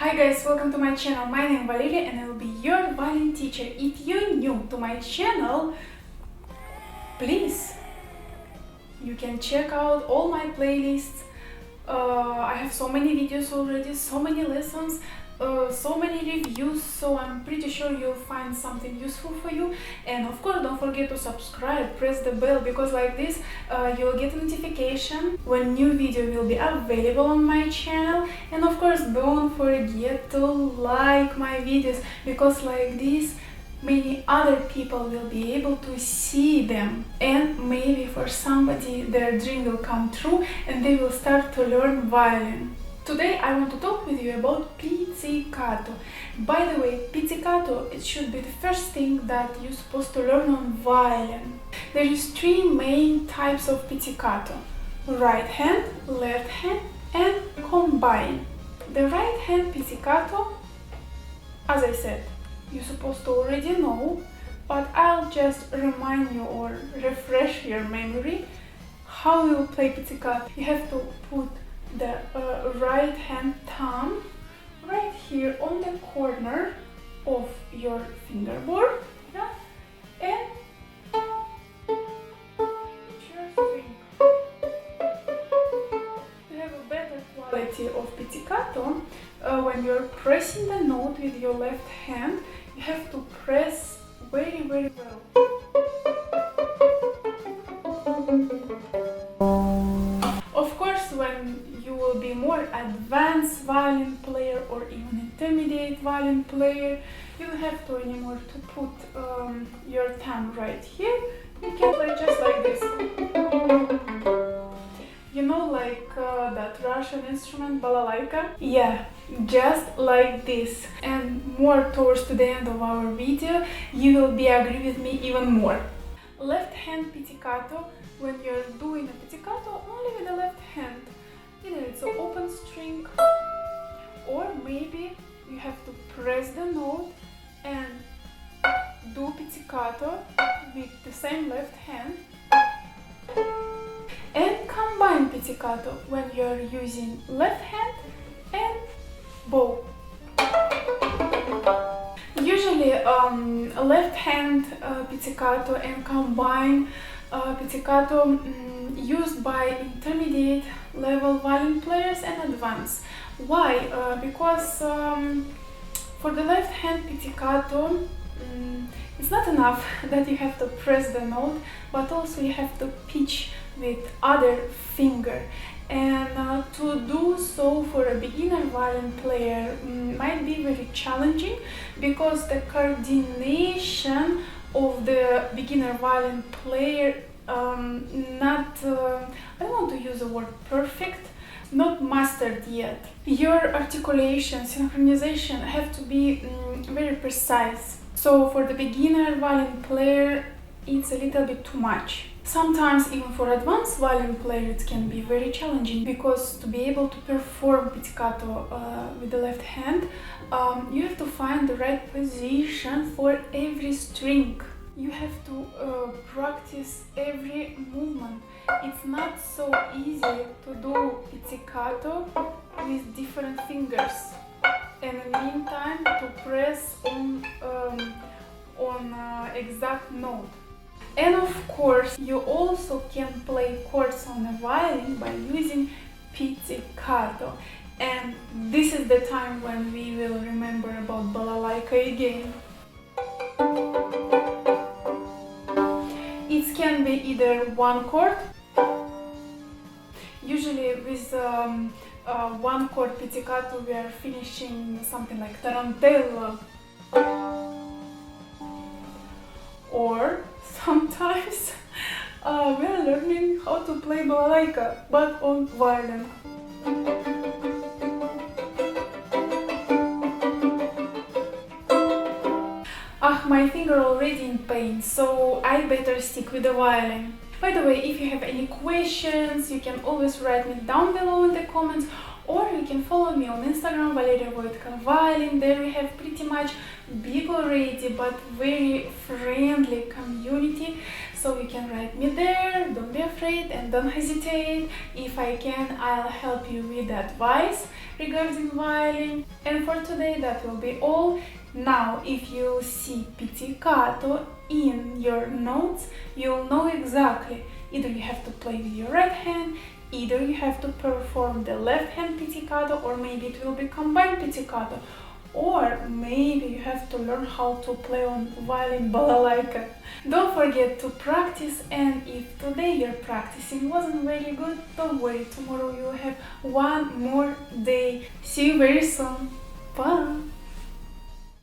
Hi guys, welcome to my channel. My name is Valeria and I will be your violin teacher. If you're new to my channel, please, you can check out all my playlists. I have so many videos already, so many lessons, so many reviews, so I'm pretty sure you'll find something useful for you. And of course, don't forget to subscribe, press the bell, because like this you'll get a notification when new video will be available on my channel. And of course, don't forget to like my videos, because like this many other people will be able to see them, and maybe for somebody their dream will come true and they will start to learn violin. Today I want to talk with you about pizzicato. By the way, pizzicato, it should be the first thing that you're supposed to learn on violin. There is three main types of pizzicato: right hand, left hand and combine. The right hand pizzicato, as I said, you're supposed to already know, but I'll just remind you or refresh your memory how you play pizzicato. You have to put the right hand thumb right here on the corner of your fingerboard, yeah? And your string. To have a better quality of pizzicato, when you're pressing the note with your left hand, you have to press very, very well. Of course, when you will be more advanced violin player or even intermediate violin player, you don't have to anymore to put your thumb right here. You can play just like this. You know, like that Russian instrument balalaika? Yeah, just like this. And more towards to the end of our video, you will be agree with me even more. Left hand pizzicato, when you're doing a pizzicato only with the left hand, either it's an open string, or maybe you have to press the note and do pizzicato with the same left hand. And combine pizzicato when you're using left hand and bow. Usually left hand pizzicato and combine pizzicato used by intermediate level violin players and advanced. Why? Because for the left hand pizzicato, it's not enough that you have to press the note, but also you have to pitch with other finger. And to do so for a beginner violin player might be very challenging, because the coordination of the beginner violin player I don't want to use the word perfect, not mastered yet. Your articulation, synchronization have to be very precise. So for the beginner violin player, it's a little bit too much. Sometimes even for advanced violin player it can be very challenging, because to be able to perform pizzicato with the left hand, you have to find the right position for every string. You have to practice every movement. It's not so easy to do pizzicato with different fingers, and in the meantime to press on exact note. And of course, you also can play chords on the violin by using pizzicato. And this is the time when we will remember about balalaika again. It can be either one chord. Usually with one chord pizzicato we are finishing something like tarantella. Or sometimes we are learning how to play balalaika, but on violin. My finger already in pain, so I better stick with the violin. By the way, if you have any questions, you can always write me down below in the comments, or you can follow me on Instagram, valeriiavoitko violin. There we have pretty much big already but very friendly community, so you can write me there. Don't be afraid and don't hesitate. If I can, I'll help you with advice. regarding violin. And for today that will be all. Now, if you see pizzicato in your notes, you'll know exactly either you have to play with your right hand, either you have to perform the left hand pizzicato, or maybe it will be combined pizzicato, or maybe you have to learn how to play on violin balalaika. Don't forget to practice, and if today your practicing wasn't very good, don't worry, tomorrow you'll have one more day. See you very soon. Bye!